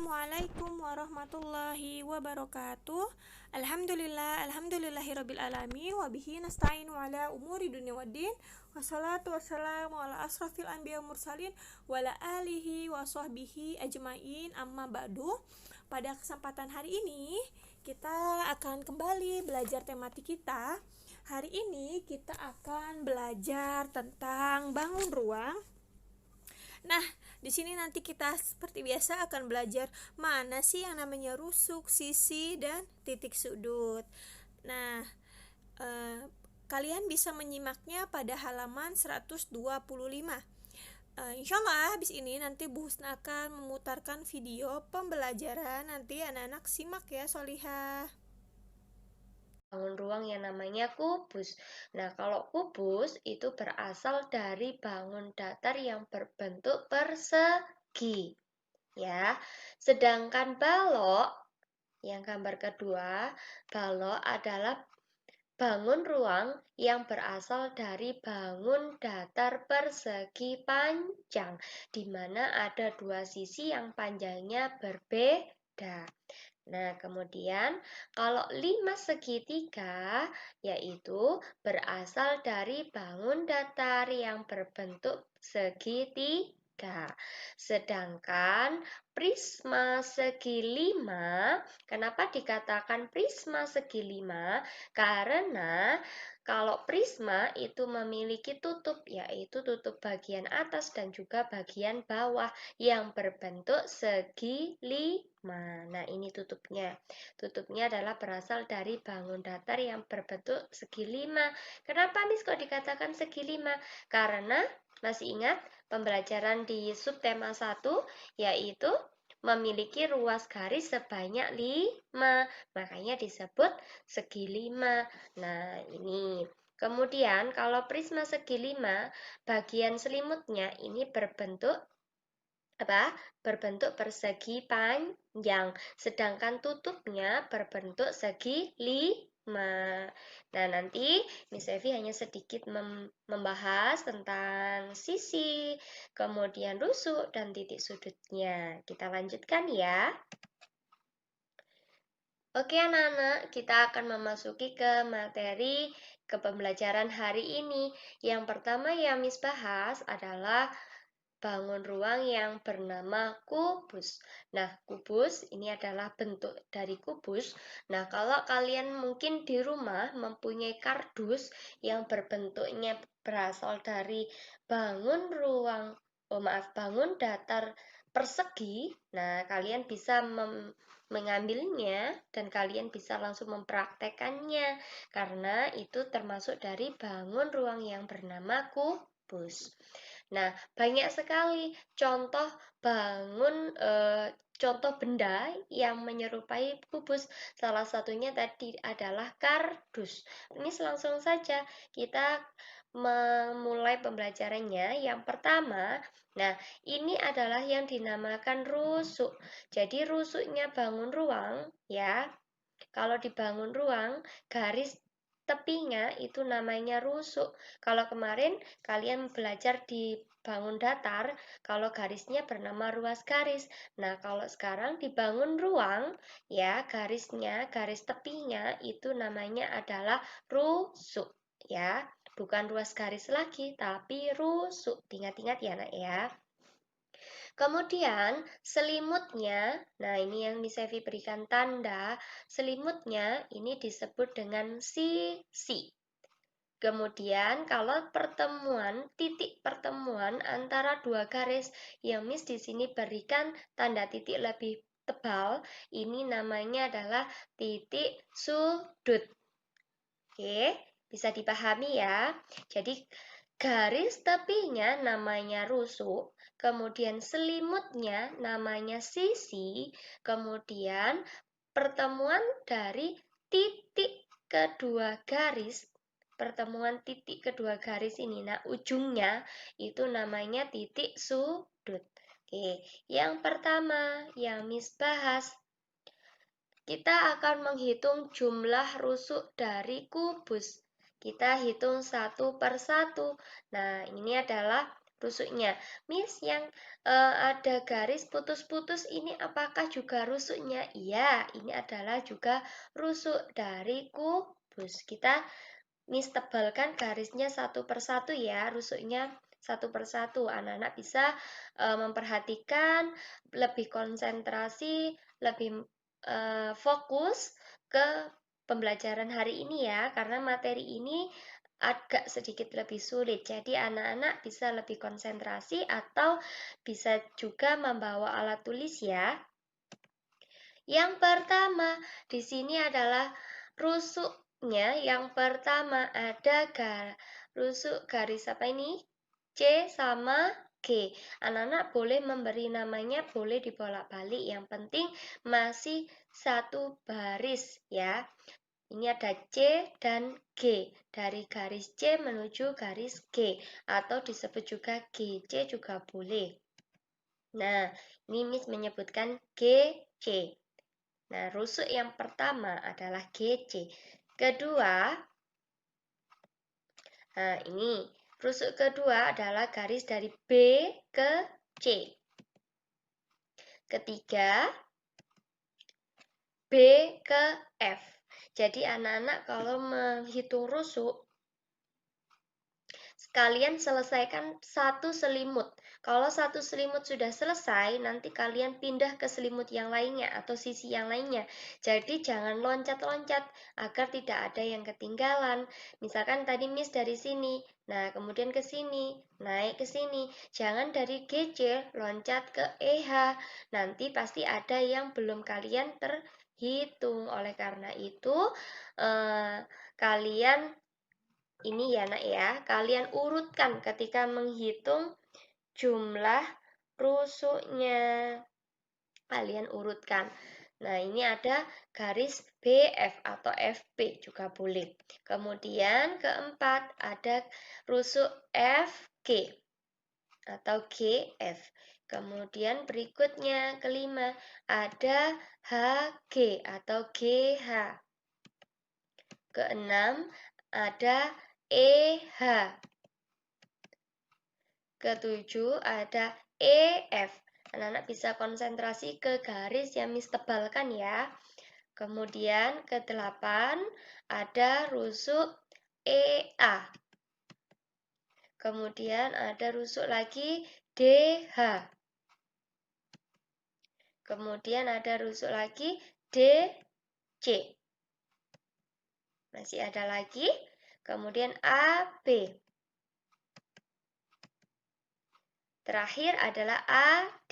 Assalamualaikum warahmatullahi wabarakatuh. Alhamdulillahirabbil alamin wa bihi nasta'inu ala umuri dunya waddin. Wassalatu wassalamu ala asrafil anbiya mursalin wa ala alihi wa sahbihi ajmain, amma ba'du. Pada kesempatan hari ini kita akan kembali belajar tematik kita. Hari ini kita akan belajar tentang bangun ruang. Nah, di sini nanti kita seperti biasa akan belajar mana sih yang namanya rusuk, sisi, dan titik sudut. Nah, kalian bisa menyimaknya pada halaman 125. Insya Allah habis ini nanti Bu Husna akan memutarkan video pembelajaran. Nanti anak-anak simak ya, Solihah. Bangun ruang yang namanya kubus. Nah, kalau kubus itu berasal dari bangun datar yang berbentuk persegi, ya. Sedangkan balok yang gambar kedua, balok adalah bangun ruang yang berasal dari bangun datar persegi panjang, di mana ada dua sisi yang panjangnya berbeda. Nah, kemudian kalau 5 segitiga yaitu berasal dari bangun datar yang berbentuk segitiga. Sedangkan prisma segi 5, kenapa dikatakan prisma segi 5? Karena kalau prisma itu memiliki tutup, yaitu tutup bagian atas dan juga bagian bawah yang berbentuk segi 5. Nah, ini tutupnya. Tutupnya adalah berasal dari bangun datar yang berbentuk segi 5. Kenapa Miss kok dikatakan segi 5? Karena masih ingat pembelajaran di subtema 1 yaitu memiliki ruas garis sebanyak 5. Makanya disebut segi 5. Nah, ini. Kemudian kalau prisma segi 5, bagian selimutnya ini berbentuk persegi panjang, sedangkan tutupnya berbentuk segi 5. Nah, nanti Miss Evi hanya sedikit membahas tentang sisi, kemudian rusuk dan titik sudutnya. Kita lanjutkan ya. Oke anak-anak, kita akan memasuki ke materi ke pembelajaran hari ini. Yang pertama yang Miss bahas adalah bangun ruang yang bernama kubus. Nah, kubus ini adalah bentuk dari kubus. Nah, kalau kalian mungkin di rumah mempunyai kardus yang berbentuknya berasal dari bangun datar persegi. Nah, kalian bisa mengambilnya dan kalian bisa langsung mempraktekannya karena itu termasuk dari bangun ruang yang bernama kubus. Nah, banyak sekali contoh contoh benda yang menyerupai kubus. Salah satunya tadi adalah kardus. Ini langsung saja kita memulai pembelajarannya. Yang pertama, nah ini adalah yang dinamakan rusuk. Jadi rusuknya bangun ruang, ya. Kalau dibangun ruang, garis tepinya itu namanya rusuk. Kalau kemarin kalian belajar di bangun datar, kalau garisnya bernama ruas garis. Nah, kalau sekarang dibangun ruang, ya garisnya, garis tepinya itu namanya adalah rusuk, ya. Bukan ruas garis lagi, tapi rusuk. Ingat-ingat ya, Nak ya. Kemudian selimutnya, nah ini yang Miss Evi berikan tanda, selimutnya ini disebut dengan sisi. Kemudian kalau titik pertemuan antara dua garis yang Miss di sini berikan tanda titik lebih tebal, ini namanya adalah titik sudut. Oke, bisa dipahami ya. Jadi garis tepinya namanya rusuk, kemudian selimutnya namanya sisi, kemudian pertemuan dari titik kedua garis, pertemuan titik kedua garis ini, nah ujungnya itu namanya titik sudut. Oke, yang pertama yang Miss bahas, kita akan menghitung jumlah rusuk dari kubus. Kita hitung satu per satu. Nah, ini adalah rusuknya. Miss, yang ada garis putus-putus ini apakah juga rusuknya? Iya, ini adalah juga rusuk dari kubus. Miss tebalkan garisnya satu persatu ya, rusuknya satu persatu. Anak-anak bisa memperhatikan, lebih konsentrasi, lebih fokus ke pembelajaran hari ini ya, karena materi ini agak sedikit lebih sulit. Jadi anak-anak bisa lebih konsentrasi atau bisa juga membawa alat tulis ya. Yang pertama di sini adalah rusuknya. Yang pertama ada rusuk garis apa ini? C sama G. Anak-anak boleh memberi namanya, boleh dibolak-balik. Yang penting masih satu baris ya. Ini ada C dan G. Dari garis C menuju garis G. Atau disebut juga GC juga boleh. Nah, ini Miss menyebutkan GC. Nah, rusuk yang pertama adalah GC. Kedua, nah ini. Rusuk kedua adalah garis dari B ke C. Ketiga, B ke F. Jadi anak-anak kalau menghitung rusuk, kalian selesaikan satu selimut. Kalau satu selimut sudah selesai, nanti kalian pindah ke selimut yang lainnya atau sisi yang lainnya. Jadi jangan loncat-loncat agar tidak ada yang ketinggalan. Misalkan tadi Miss dari sini, nah kemudian ke sini, naik ke sini. Jangan dari GC loncat ke EH. Nanti pasti ada yang belum kalian terhitung. Oleh karena itu, kalian ini ya nak ya, kalian urutkan ketika menghitung jumlah rusuknya. Kalian urutkan. Nah, ini ada garis BF atau FB juga boleh. Kemudian keempat ada rusuk FG atau GF. Kemudian berikutnya kelima ada HG atau GH. Keenam ada EH. Ketujuh ada EF. Anak-anak bisa konsentrasi ke garis yang Miss tebalkan ya. Kemudian kedelapan ada rusuk EA. Kemudian ada rusuk lagi DH. Kemudian ada rusuk lagi DC. Masih ada lagi. Kemudian AB. Terakhir adalah AD.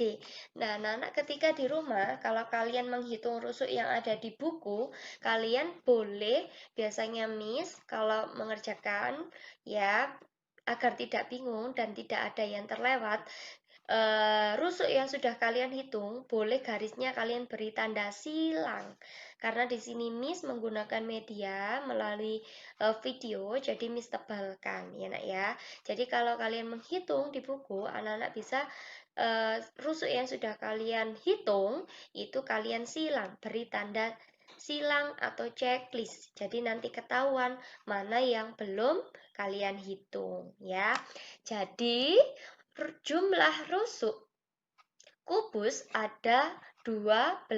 Nah, anak-anak ketika di rumah, kalau kalian menghitung rusuk yang ada di buku, kalian boleh, biasanya Miss, kalau mengerjakan, ya, agar tidak bingung dan tidak ada yang terlewat, rusuk yang sudah kalian hitung, boleh garisnya kalian beri tanda silang. Karena di sini Miss menggunakan media melalui video, jadi Miss tebalkan ya nak ya. Jadi kalau kalian menghitung di buku, anak-anak bisa rusuk yang sudah kalian hitung, itu kalian silang, beri tanda silang atau checklist. Jadi nanti ketahuan mana yang belum kalian hitung ya. Jadi jumlah rusuk kubus ada 12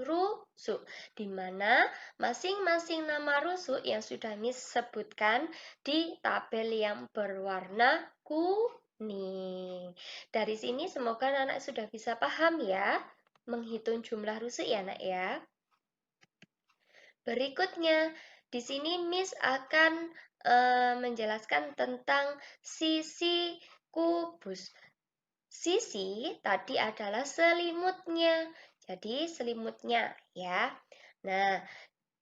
rusuk, di mana masing-masing nama rusuk yang sudah Miss sebutkan di tabel yang berwarna kuning. Dari sini semoga anak sudah bisa paham ya, menghitung jumlah rusuk ya nak ya. Berikutnya, di sini Miss akan menjelaskan tentang sisi kubus. Sisi tadi adalah selimutnya. Jadi selimutnya ya. Nah,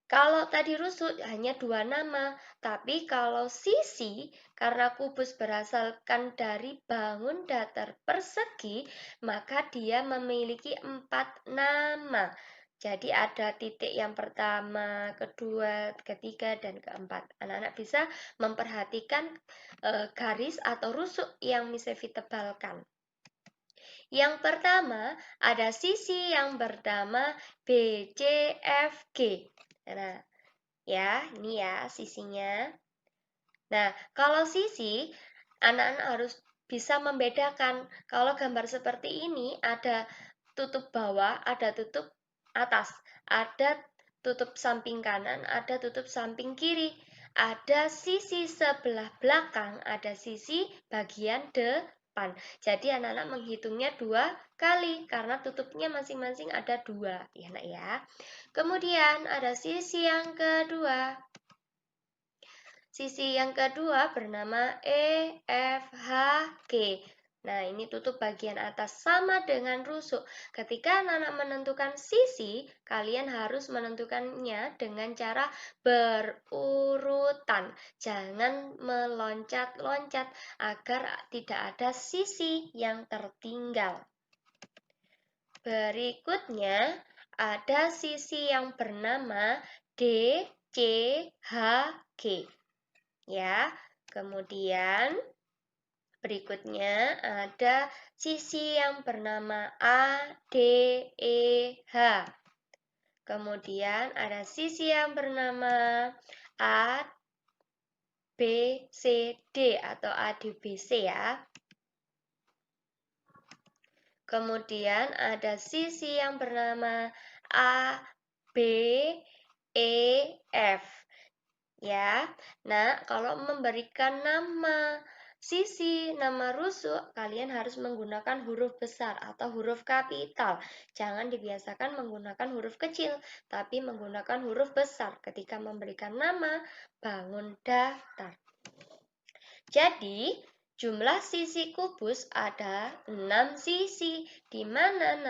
kalau tadi rusuk hanya dua nama, tapi kalau sisi karena kubus berasalkan dari bangun datar persegi, maka dia memiliki 4 nama. Jadi ada titik yang pertama, kedua, ketiga, dan keempat. Anak-anak bisa memperhatikan garis atau rusuk yang Miss Evi tebalkan. Yang pertama, ada sisi yang bernama BCFG. Nah, ya, ini ya sisinya. Nah, kalau sisi, anak-anak harus bisa membedakan. Kalau gambar seperti ini ada tutup bawah, ada tutup atas, ada tutup samping kanan, ada tutup samping kiri, ada sisi sebelah belakang, ada sisi bagian depan. Jadi anak-anak menghitungnya 2 kali karena tutupnya masing-masing ada 2, ya nak ya. Kemudian ada sisi yang kedua. Sisi yang kedua bernama E, F, H, G. Nah, ini tutup bagian atas sama dengan rusuk. Ketika anak-anak menentukan sisi, kalian harus menentukannya dengan cara berurutan. Jangan meloncat-loncat agar tidak ada sisi yang tertinggal. Berikutnya, ada sisi yang bernama D, C, H, G. Ya, kemudian berikutnya ada sisi yang bernama A, D, E, H. Kemudian ada sisi yang bernama A, B, C, D atau ADBC ya. Kemudian ada sisi yang bernama A, B, E, F. Ya, nah kalau memberikan nama sisi, nama rusuk, kalian harus menggunakan huruf besar atau huruf kapital. Jangan dibiasakan menggunakan huruf kecil, tapi menggunakan huruf besar ketika memberikan nama bangun datar. Jadi, jumlah sisi kubus ada 6 sisi, di mana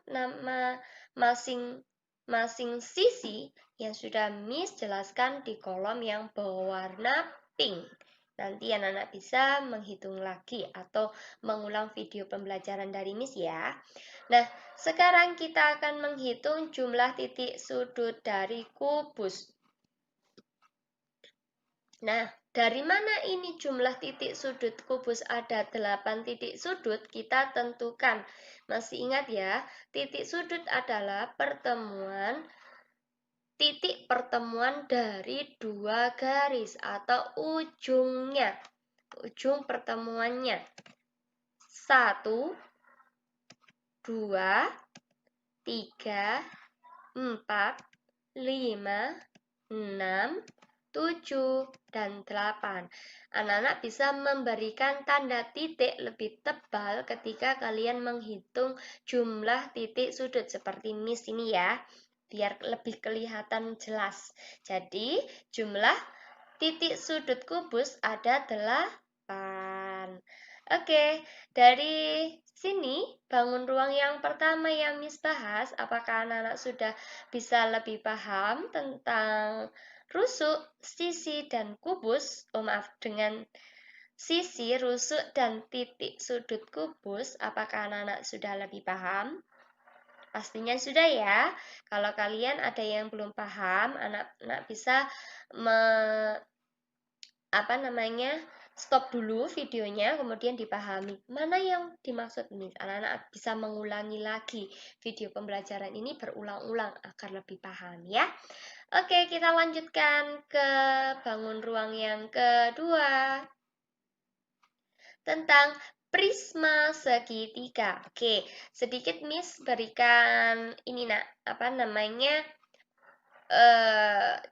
nama masing-masing sisi yang sudah Miss jelaskan di kolom yang berwarna pink. Nanti anak-anak bisa menghitung lagi atau mengulang video pembelajaran dari Miss ya. Nah, sekarang kita akan menghitung jumlah titik sudut dari kubus. Nah, dari mana ini jumlah titik sudut kubus ada 8 titik sudut? Kita tentukan. Masih ingat ya, titik sudut adalah titik pertemuan dari 2 garis atau ujungnya. Ujung pertemuannya. 1, 2, 3, 4, 5, 6, 7, dan 8. Anak-anak bisa memberikan tanda titik lebih tebal ketika kalian menghitung jumlah titik sudut seperti Miss ini ya, biar lebih kelihatan jelas. Jadi, jumlah titik sudut kubus ada 8. Oke, dari sini bangun ruang yang pertama yang Miss bahas, apakah anak-anak sudah bisa lebih paham tentang rusuk, sisi, dan kubus? Dengan sisi, rusuk, dan titik sudut kubus, apakah anak-anak sudah lebih paham? Pastinya sudah ya. Kalau kalian ada yang belum paham, anak-anak bisa stop dulu videonya, kemudian dipahami mana yang dimaksud Miss. Anak-anak bisa mengulangi lagi video pembelajaran ini berulang-ulang agar lebih paham ya. Oke, kita lanjutkan ke bangun ruang yang kedua tentang prisma segitiga. Oke, sedikit Miss berikan ini nak,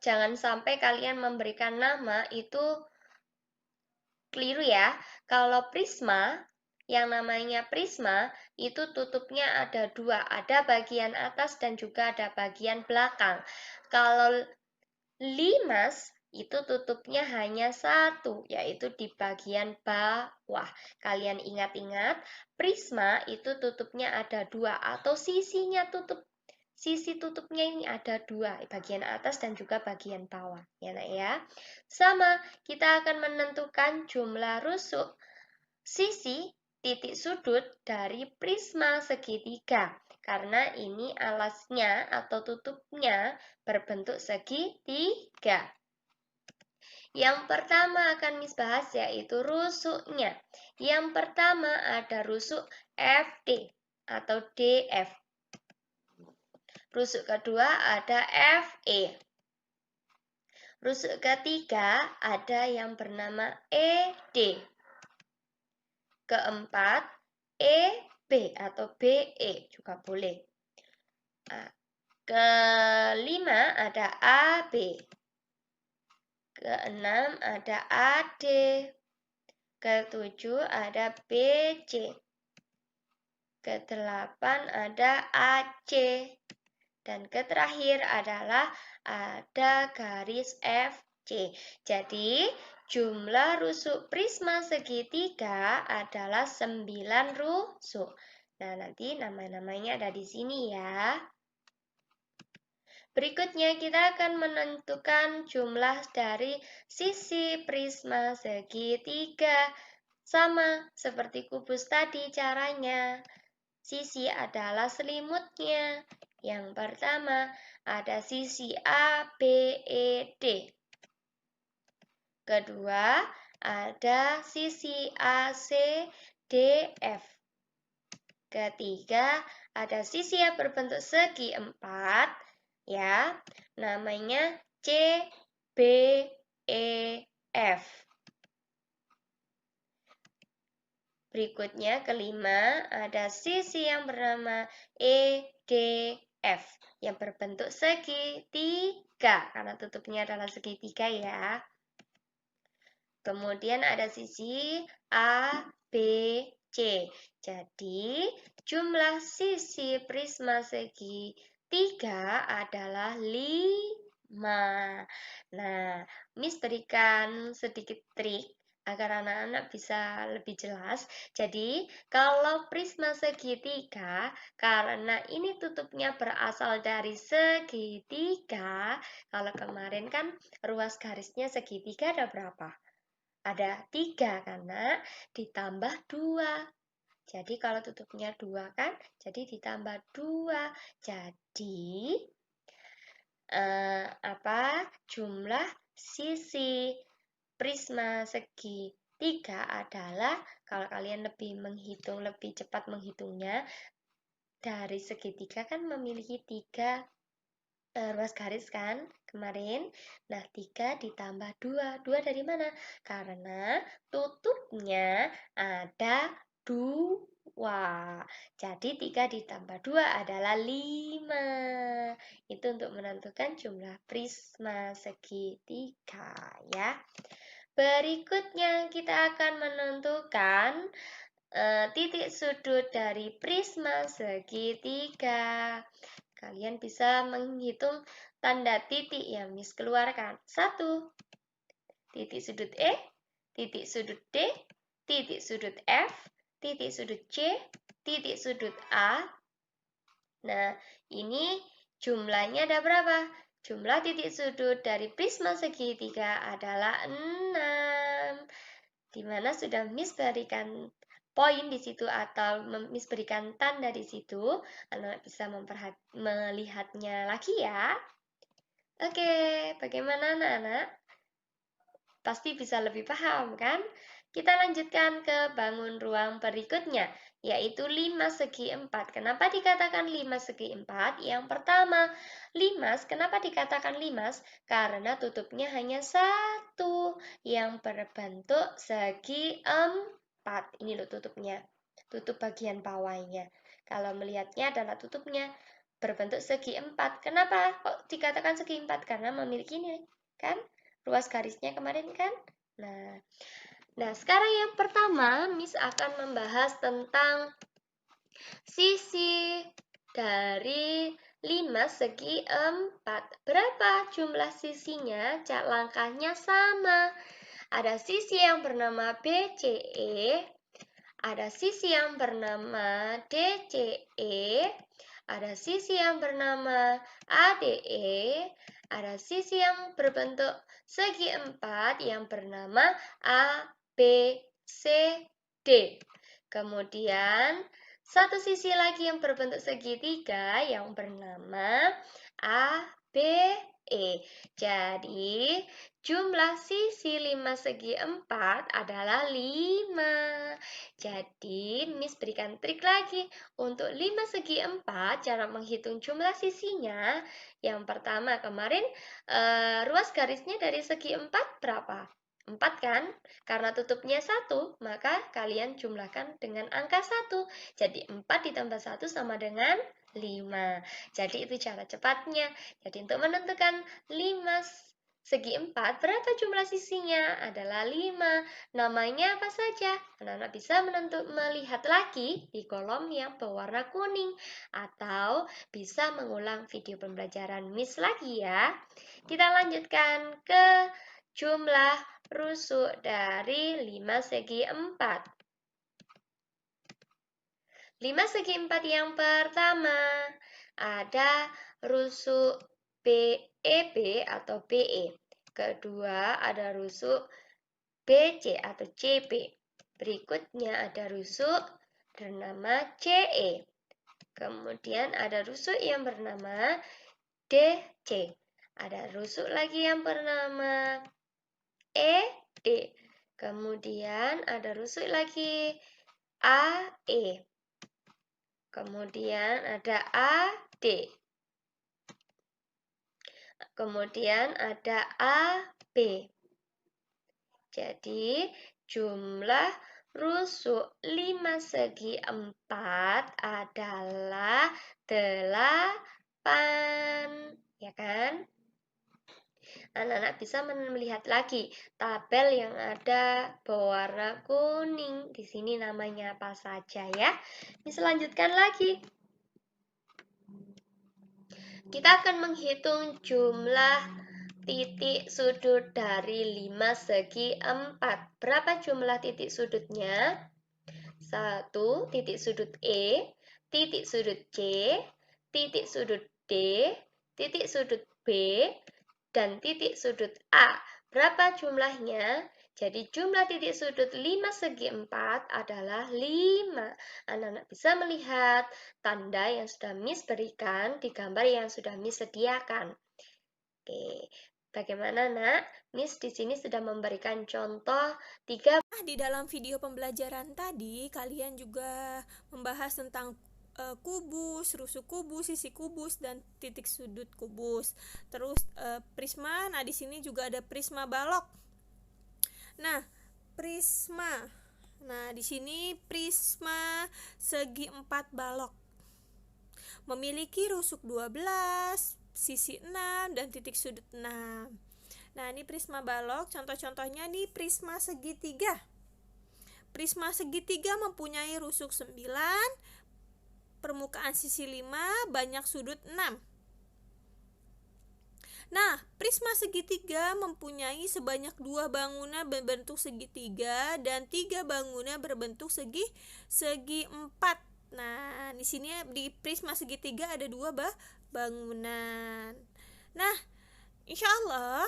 jangan sampai kalian memberikan nama itu keliru ya. Kalau prisma, yang namanya prisma itu tutupnya ada 2, ada bagian atas dan juga ada bagian belakang. Kalau limas itu tutupnya hanya 1, yaitu di bagian bawah. Kalian ingat-ingat, prisma itu tutupnya ada 2 atau sisi tutupnya ini ada 2, bagian atas dan juga bagian bawah, ya nak ya. Sama, kita akan menentukan jumlah rusuk sisi titik sudut dari prisma segitiga, karena ini alasnya atau tutupnya berbentuk segitiga. Yang pertama akan Miss bahas yaitu rusuknya. Yang pertama ada rusuk FD atau DF. Rusuk kedua ada FE. Rusuk ketiga ada yang bernama ED. keempat EB atau BE juga boleh. Nah, kelima ada AB. Keenam ada AD. Ketujuh ada BC. Kedelapan ada AC. Dan keterakhir adalah ada garis FC. Jadi, jumlah rusuk prisma segitiga adalah 9 rusuk. Nah, nanti nama-namanya ada di sini ya. Berikutnya kita akan menentukan jumlah dari sisi prisma segitiga. Sama seperti kubus tadi caranya. Sisi adalah selimutnya. Yang pertama ada sisi A, B, E, D. Kedua ada sisi A, C, D, F. Ketiga ada sisi yang berbentuk segi 4, ya, namanya C, B, E, F. Berikutnya kelima ada sisi yang bernama E, D, F yang berbentuk segitiga karena tutupnya adalah segitiga ya. Kemudian ada sisi A, B, C. Jadi jumlah sisi prisma segitiga adalah 5. Nah, Miss berikan sedikit trik agar anak-anak bisa lebih jelas. Jadi, kalau prisma segitiga, karena ini tutupnya berasal dari segitiga, kalau kemarin kan ruas garisnya segitiga ada berapa? Ada 3 karena ditambah 2. Jadi, kalau tutupnya 2 kan, jadi ditambah 2. Jadi, jumlah sisi prisma segitiga adalah, kalau kalian lebih cepat menghitungnya, dari segitiga kan memiliki 3 ruas garis kan kemarin. Nah, 3 ditambah 2. 2 dari mana? Karena tutupnya ada 2. Jadi 3 ditambah 2 adalah 5. Itu untuk menentukan jumlah prisma segitiga ya. Berikutnya kita akan menentukan titik sudut dari prisma segitiga. Kalian bisa menghitung tanda titik yang Miss keluarkan. 1. Titik sudut E, titik sudut D, titik sudut F, titik sudut C, titik sudut A. Nah, ini jumlahnya ada berapa? Jumlah titik sudut dari prisma segitiga adalah 6. Dimana sudah Miss berikan poin di situ atau Miss berikan tanda di situ, anak bisa melihatnya lagi ya. Oke, bagaimana anak-anak? Pasti bisa lebih paham kan? Kita lanjutkan ke bangun ruang berikutnya, yaitu 5 segi 4. Kenapa dikatakan 5 segi 4? Yang pertama, limas, kenapa dikatakan limas? Karena tutupnya hanya 1 yang berbentuk segi 4. Ini loh tutupnya, tutup bagian bawahnya. Kalau melihatnya adalah tutupnya berbentuk segi 4. Kenapa kok dikatakan segi 4? Karena memiliki ini, kan? Ruas garisnya kemarin kan? Nah, sekarang yang pertama, Miss akan membahas tentang sisi dari 5 segi 4. Berapa jumlah sisinya? Langkahnya sama. Ada sisi yang bernama BCE, ada sisi yang bernama DCE, ada sisi yang bernama ADE, ada sisi yang berbentuk segi 4 yang bernama ABCD. Kemudian satu sisi lagi yang berbentuk segitiga yang bernama ABE. Jadi jumlah sisi 5 segi 4 adalah 5. Jadi Miss berikan trik lagi untuk 5 segi 4, cara menghitung jumlah sisinya. Yang pertama kemarin ruas garisnya dari segi 4 berapa? 4 kan? Karena tutupnya 1, maka kalian jumlahkan dengan angka 1. Jadi 4 ditambah 1 sama dengan 5. Jadi itu cara cepatnya. Jadi untuk menentukan 5 segi 4, berapa jumlah sisinya? Adalah 5. Namanya apa saja? Anak-anak bisa melihat lagi di kolom yang berwarna kuning. Atau bisa mengulang video pembelajaran Miss lagi ya. Kita lanjutkan ke jumlah rusuk dari 5 segi 4. 5 segi 4 yang pertama ada rusuk BEB atau BE. Kedua ada rusuk BC atau CB. Berikutnya ada rusuk bernama CE. Kemudian ada rusuk yang bernama DC. Ada rusuk lagi yang bernama ED. Kemudian ada rusuk lagi AE. Kemudian ada AD. Kemudian ada AB. Jadi jumlah rusuk 5 segi 4 adalah 8. Ya kan? Anak-anak bisa melihat lagi tabel yang ada berwarna kuning. Di sini namanya apa saja ya? Ini selanjutkan lagi. Kita akan menghitung jumlah titik sudut dari 5 segi 4. Berapa jumlah titik sudutnya? 1, titik sudut E, titik sudut C, titik sudut D, titik sudut B, dan titik sudut A. Berapa jumlahnya? Jadi jumlah titik sudut 5 segi 4 adalah 5. Anak-anak bisa melihat tanda yang sudah Miss berikan di gambar yang sudah Miss sediakan. Oke, bagaimana nak? Miss di sini sudah memberikan contoh 3. Di dalam video pembelajaran tadi, kalian juga membahas tentang kubus, rusuk kubus, sisi kubus, dan titik sudut kubus. Terus prisma. Nah, di sini juga ada prisma balok. Nah, prisma. Nah, di sini prisma segi 4 balok. Memiliki rusuk 12, sisi 6, dan titik sudut 6. Nah, ini prisma balok. Contoh-contohnya nih prisma segitiga. Prisma segitiga mempunyai rusuk 9, permukaan sisi 5, banyak sudut 6. Nah, prisma segitiga mempunyai sebanyak 2 bangunan berbentuk segitiga dan 3 bangunan berbentuk segi 4. Nah, di sini di prisma segitiga ada 2 bangunan. Nah, insya Allah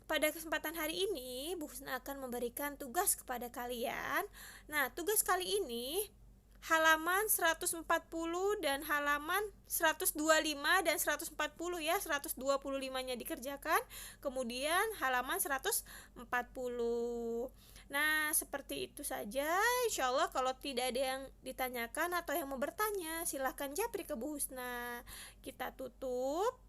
pada kesempatan hari ini Bu Husna akan memberikan tugas kepada kalian. Nah, tugas kali ini halaman 140 dan halaman 125 dan 140 ya, 125-nya dikerjakan, kemudian halaman 140. Nah, seperti itu saja. Insya Allah kalau tidak ada yang ditanyakan atau yang mau bertanya, silahkan japri ke Bu Husna. Kita tutup.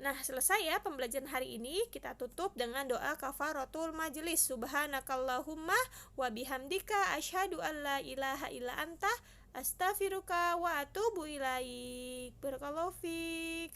Nah, selesai ya pembelajaran hari ini. Kita tutup dengan doa kafaratul majelis. Subhanakallahumma wa bihamdika asyhadu an la ilaha illa anta astaghfiruka wa atubu ilaik. Barakallahu fiik.